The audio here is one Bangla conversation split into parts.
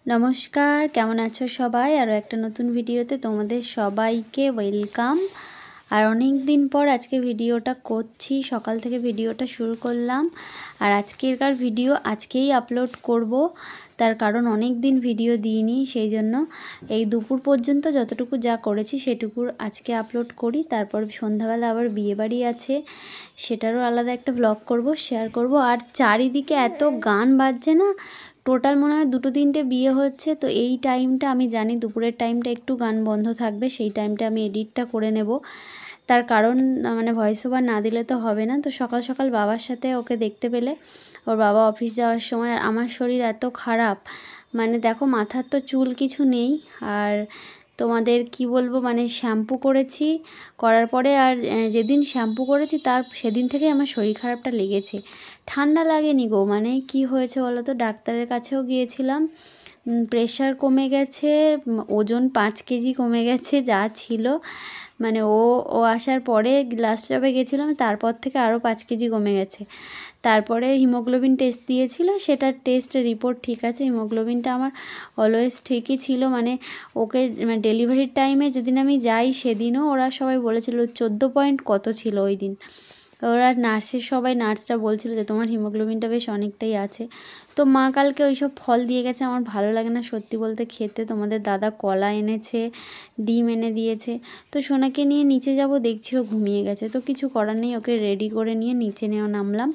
নমস্কার, কেমন আছো সবাই? আরও একটা নতুন ভিডিওতে তোমাদের সবাইকে ওয়েলকাম। আর অনেক দিন পর আজকে ভিডিওটা করছি, সকাল থেকে ভিডিওটা শুরু করলাম। আর আজকেরকার ভিডিও আজকেই আপলোড করব, তার কারণ অনেক দিন ভিডিও দিইনি, সেই জন্য এই দুপুর পর্যন্ত যতটুকু যা করেছি সেটুকু আজকে আপলোড করি। তারপর সন্ধ্যাবেলা আবার বিয়েবাড়ি আছে, সেটারও আলাদা একটা ব্লগ করব, শেয়ার করব। আর চারিদিকে এত গান বাজছে না, টোটাল মনে হয় 2-3টে বিয়ে হচ্ছে। তো এই টাইমটা আমি জানি দুপুরের টাইমটা একটু গান বন্ধ থাকবে, সেই টাইমটা আমি এডিটটা করে নেব। তার কারণ মানে ভয়েস ওভার না দিলে তো হবে না। তো সকাল সকাল বাবার সাথে ওকে দেখতে পেলে, ওর বাবা অফিস যাওয়ার সময়। আর আমার শরীর এত খারাপ, মানে দেখো মাথার তো চুল কিছু নেই। আর তোমাদের কি বলবো, মানে শ্যাম্পু করেছি, করার পরে আর যেদিন শ্যাম্পু করেছি তার সেদিন থেকে আমার শরীর খারাপটা লেগেছে। ঠান্ডা লাগেনি গো, মানে কি হয়েছে বলো তো, ডাক্তারের কাছেও গিয়েছিলাম, প্রেশার কমে গেছে, ওজন 5 কেজি কমে গেছে যা ছিল। মানে ও আসার পরে লাস্ট জবে গেছিলাম, তারপর থেকে আরও 5 কেজি কমে গেছে। তারপরে হিমোগ্লোবিন টেস্ট দিয়েছিল, সেটার টেস্ট রিপোর্ট ঠিক আছে। হিমোগ্লোবিনটা আমার অলওয়েজ ঠিকই ছিল, মানে ওকে ডেলিভারির টাইমে যেদিন আমি যাই সেদিনও ওরা সবাই বলেছিল 14 পয়েন্ট কত ছিল ওই দিন। ওরা নার্সরা বলছিল যে তোমার হিমোগ্লোবিনটা বেশ অনেকটাই আছে। তো মা কালকে ওইসব ফল দিয়ে গেছে, আমার ভালো লাগে না সত্যি বলতে খেতে। তোমাদের দাদা কলা এনেছে, ডিম এনে দিয়েছে। তো সোনাকে নিয়ে নিচে যাব, দেখছি ও ঘুমিয়ে গেছে। তো কিছু করার নেই, ওকে রেডি করে নিয়ে নিচে নামলাম।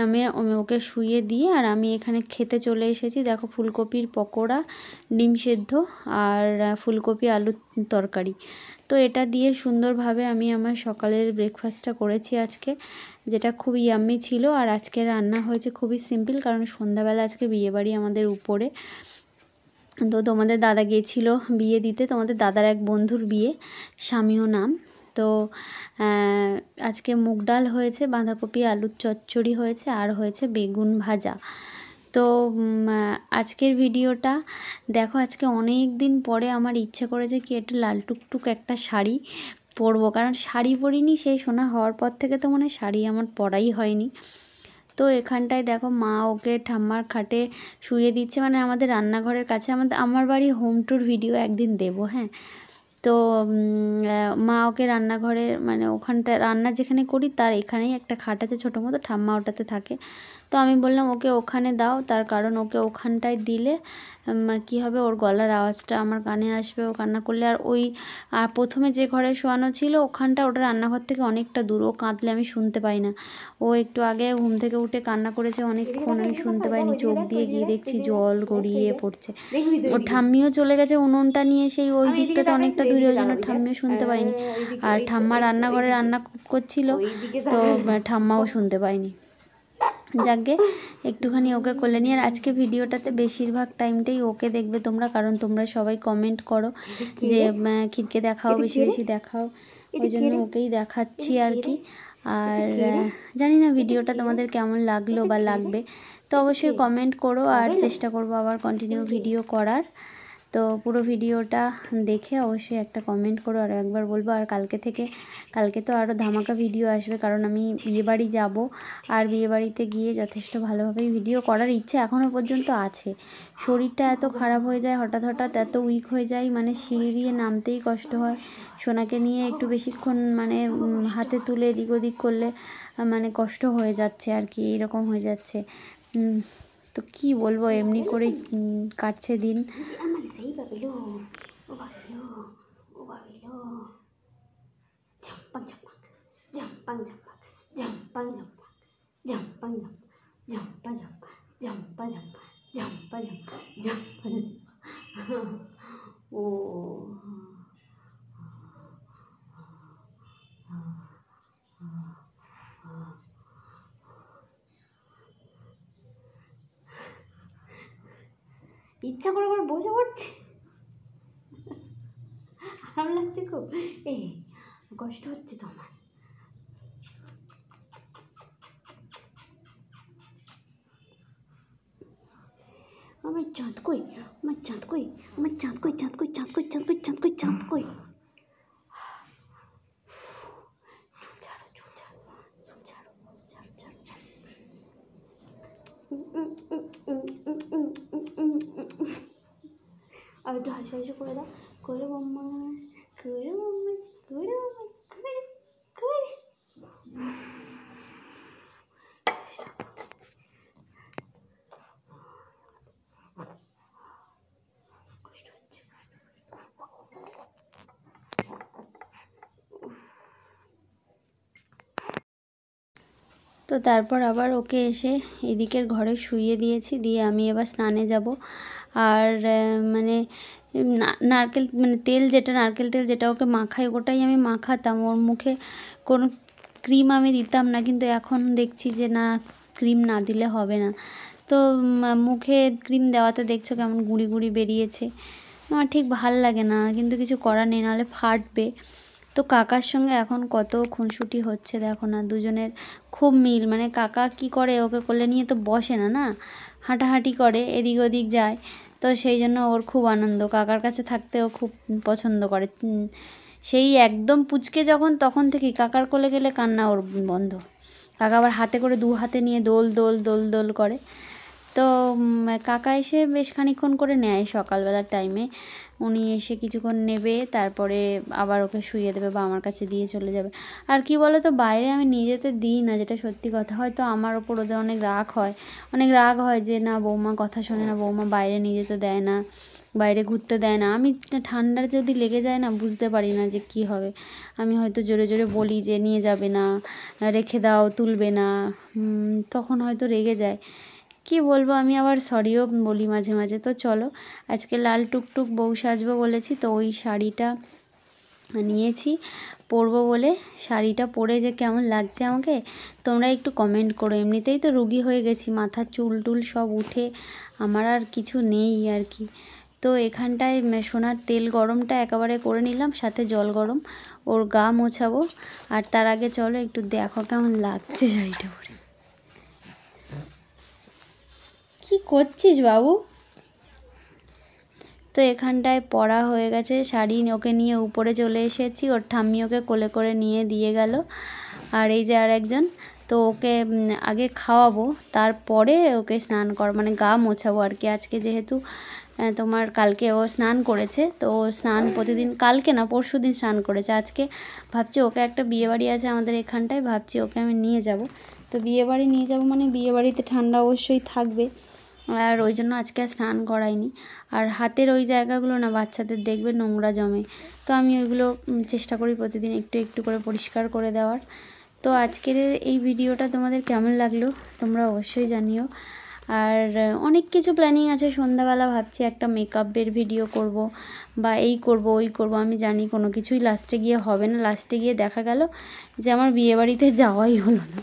আমি ওকে শুইয়ে দিয়ে আর আমি এখানে খেতে চলে এসেছি। দেখো ফুলকপির পকোড়া, ডিম সেদ্ধ আর ফুলকপি আলুর তরকারি। তো এটা দিয়ে সুন্দরভাবে আমি আমার সকালের ব্রেকফাস্টটা করেছি আজকে, যেটা খুব ইয়াম্মি ছিল। আর আজকে রান্না হয়েছে খুবই সিম্পল, কারণ সন্ধ্যাবেলা আজকে বিয়েবাড়ি আমাদের উপরে। তো তোমাদের দাদা গিয়েছিল বিয়ে দিতে, তোমাদের দাদার এক বন্ধুর বিয়ে, স্বামীও নাম। তো আজকে মুগ ডাল হয়েছে, বাঁধাকপি আলুর চচ্চড়ি হয়েছে, আর হয়েছে বেগুন ভাজা। তো আজকের ভিডিওটা দেখো, আজকে অনেক দিন পরে আমার ইচ্ছে করেছে কি একটু লাল টুকটুক একটা শাড়ি পরবো, কারণ শাড়ি পরিনি সেই সোনা হওয়ার পর থেকে, তো মনে হয় শাড়ি আমার পরাই হয়নি। তো এখানটায় দেখো মা ওকে ঠাম্মার খাটে শুয়ে দিচ্ছে, মানে আমাদের রান্নাঘরের কাছে। আমার বাড়ির হোম ট্যুর ভিডিও একদিন দেবো, হ্যাঁ। তো মা ওকে রান্নাঘরে, মানে ওখানটা রান্না যেখানে করি তার এখানেই একটা খাট আছে ছোটো মতো, ঠাম্মা ওটাতে থাকে। তো আমি বললাম ওকে ওখানে দাও, তার কারণ ওকে ওখানটায় দিলে কী হবে, ওর গলার আওয়াজটা আমার কানে আসবে ও কান্না করলে। আর প্রথমে যে ঘরে শোয়ানো ছিল ওটা রান্নাঘর থেকে অনেকটা দূর, ও কাঁদলে আমি শুনতে পাই না। ও একটু আগে ঘুম থেকে উঠে কান্না করেছে অনেকক্ষণ, আমি শুনতে পাইনি। চোখ দিয়ে গিয়ে দেখছি জল গড়িয়ে পড়ছে। ওর ঠাম্মিও চলে গেছে উনুনটা নিয়ে, সেই ওই দিকটাতে অনেকটা দূরে, ওই জন্য ঠাম্মিও শুনতে পাইনি। আর ঠাম্মা রান্নাঘরে রান্না করছিল, তো ঠাম্মাও শুনতে পাইনি। যাকে একটুখানি ওকে কোলে নিয়ে। আর আজকে ভিডিওটাতে বেশিরভাগ টাইমটাই ওকে দেখবে তোমরা, কারণ তোমরা সবাই কমেন্ট করো যে খিরকে দেখাও, বেশি বেশি দেখাও, ওই জন্য ওকেই দেখাচ্ছি আর কি। আর জানি না ভিডিওটা তোমাদের কেমন লাগলো বা লাগবে, তো অবশ্যই কমেন্ট করো। আর চেষ্টা করবো আবার কন্টিনিউ ভিডিও করার। তো পুরো ভিডিওটা দেখে অবশ্যই একটা কমেন্ট করো। আর একবার বলবো, আর কালকে তো আরও ধামাকা ভিডিও আসবে, কারণ আমি বিয়েবাড়ি যাব। আর বিয়েবাড়িতে গিয়ে যথেষ্ট ভালোভাবেই ভিডিও করার ইচ্ছে এখনও পর্যন্ত আছে। শরীরটা এত খারাপ হয়ে যায় হঠাৎ হঠাৎ, এত উইক হয়ে যায়, মানে সিঁড়ি দিয়ে নামতেই কষ্ট হয়। সোনাকে নিয়ে একটু বেশিক্ষণ মানে হাতে তুলে এদিক ওদিক করলে মানে কষ্ট হয়ে যাচ্ছে আর কি, এরকম হয়ে যাচ্ছে। তো কি বলবো, এমনি করেই কাটছে দিন। ও ইচ্ছা করে করে বসে পড়ছে, আরাম লাগছে খুব। এই কষ্ট হচ্ছে তো আমার। আমার চাঁদ কই, আমার চাঁদ কই, আমার চাঁদ কই, চাঁদ কই, চাঁদ কই, চাঁদ কই, চাঁদ কই, চাঁদ কই। আর একটু হাসি হাসি করে দাও, করে বদমাস, করে বদমাস, করে বদমাস, করে করে। তো তারপর আবার ওকে এসে এদিকের ঘরে শুইয়ে দিয়েছি, দিয়ে আমি এবার স্নানে যাব। আর মানে নারকেল মানে তেল যেটা, নারকেল তেল যেটা ওকে মাখাই, ওটাই আমি মাখাতাম। ওর মুখে কোনো ক্রিম আমি দিতাম না, কিন্তু এখন দেখছি যে না, ক্রিম না দিলে হবে না। তো মুখে ক্রিম দেওয়াতে দেখছো কেমন গুঁড়ি গুঁড়ি বেরিয়েছে, আমার ঠিক ভাল লাগে না, কিন্তু কিছু করার নেই, নাহলে ফাটবে। তো কাকার সঙ্গে এখন কত খুনসুটি হচ্ছে দেখো না, দুজনের খুব মিল। মানে কাকা কি করে, ওকে কোলে নিয়ে তো বসে না, না হাঁটাহাঁটি করে, এদিক ওদিক যায়। তো সেই জন্য ওর খুব আনন্দ, কাকার কাছে থাকতে ও খুব পছন্দ করে। সেই একদম পুচকে যখন, তখন থেকেই কাকার কোলে গেলে কান্না ওর বন্ধ। কাকা আবার হাতে করে, দু হাতে নিয়ে দোল দোল দোল দোল করে। তো কাকা এসে বেশ খানিকক্ষণ করে নেয় সকালবেলার টাইমে। উনি এসে কিছুক্ষণ নেবে, তারপরে আবার ওকে শুইয়ে দেবে বা আমার কাছে দিয়ে চলে যাবে। আর কি বলো তো, বাইরে আমি নিয়ে যেতে দিই না, যেটা সত্যি কথা। হয়তো আমার ওপর ওদের অনেক রাগ হয় যে না, বৌমা কথা শোনে না, বৌমা বাইরে নিয়ে যেতে দেয় না, বাইরে ঘুরতে দেয় না। আমি ঠান্ডার যদি লেগে যায় না, বুঝতে পারি না যে কি হবে। আমি হয়তো জোরে জোরে বলি যে নিয়ে যাবে না, রেখে দাও, তুলবে না, তখন হয়তো রেগে যায়। কি বলবো, আমি আবার সরিও বলি মাঝে মাঝে। তো চলো, আজকে লাল টুকটুক বউ সাজবো বলেছি, তো ওই শাড়িটা নিয়েছি পরবো বলে। শাড়িটা পরে যে কেমন লাগছে আমাকে তোমরা একটু কমেন্ট করো। এমনিতেই তো রুগী হয়ে গেছি, মাথার চুল টুল সব উঠে, আমার আর কিছু নেই আর কি। তো এখানটায় সোনার তেল গরমটা একেবারে করে নিলাম, সাথে জল গরম, ওর গা মোছাবো। আর তার আগে চলো একটু দেখো কেমন লাগছে শাড়িটা পরে। কি করছিস বাবু? তো এখানটায় পরা হয়ে গেছে শাড়ি, ওকে নিয়ে উপরে চলে এসেছি, ওর ঠাম্মি ওকে কোলে করে নিয়ে দিয়ে গেল। আর এই যে আর একজন, তো ওকে আগে খাওয়াবো, তারপরে ওকে স্নান মানে গা মোছাবো আর কি। আজকে যেহেতু তোমার কালকে ও স্নান করেছে, তো ও স্নান প্রতিদিন, কালকে না পরশু দিন স্নান করেছে। আজকে ভাবছি ওকে, একটা বিয়েবাড়ি আছে আমাদের এখানটায়, ভাবছি ওকে আমি নিয়ে যাব। তো বিয়েবাড়ি নিয়ে যাব মানে বিয়েবাড়িতে ঠান্ডা অবশ্যই থাকবে, আর ওই জন্য আজকে আর স্নান করাইনি। আর হাতের ওই জায়গাগুলো না বাচ্চাদের দেখবে নোংরা জমে, তো আমি ওইগুলো চেষ্টা করি প্রতিদিন একটু একটু করে পরিষ্কার করে দেওয়ার। তো আজকের এই ভিডিওটা তোমাদের কেমন লাগলো তোমরা অবশ্যই জানিও। আর অনেক কিছু প্ল্যানিং আছে, সন্ধ্যাবেলা ভাবছি একটা মেকআপের ভিডিও করব, বা এই করব ওই করব। আমি জানি কোনো কিছুই লাস্টে গিয়ে হবে না, লাস্টে গিয়ে দেখা গেল যে আমার বিয়েবাড়িতে যাওয়াই হলো না।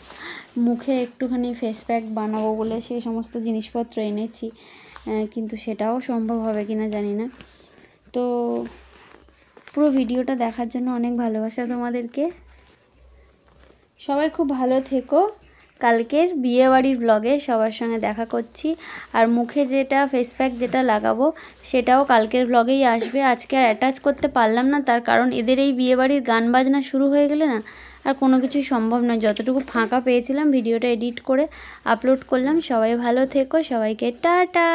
মুখে একটুখানি ফেস প্যাক বানাবো বলে সেই সমস্ত জিনিসপত্র এনেছি, কিন্তু সেটাও সম্ভব হবে কিনা জানি না। তো পুরো ভিডিওটা দেখার জন্য অনেক ভালোবাসা তোমাদেরকে, সবাই খুব ভালো থেকো। কালকের বিয়েবাড়ির ব্লগে সবার সঙ্গে দেখা করছি। আর মুখে যেটা ফেস প্যাক যেটা লাগাবো সেটাও কালকের ব্লগেই আসবে। আজকে আর অ্যাটাচ করতে পারলাম না, তার কারণ এদের এই বিয়েবাড়ির গান বাজনা শুরু হয়ে গেলে না আর কোনো কিছুই সম্ভব নয়। যতটুকু ফাঁকা পেয়েছিলাম ভিডিওটা এডিট করে আপলোড করলাম। সবাই ভালো থেকো, সবাইকে টাটা।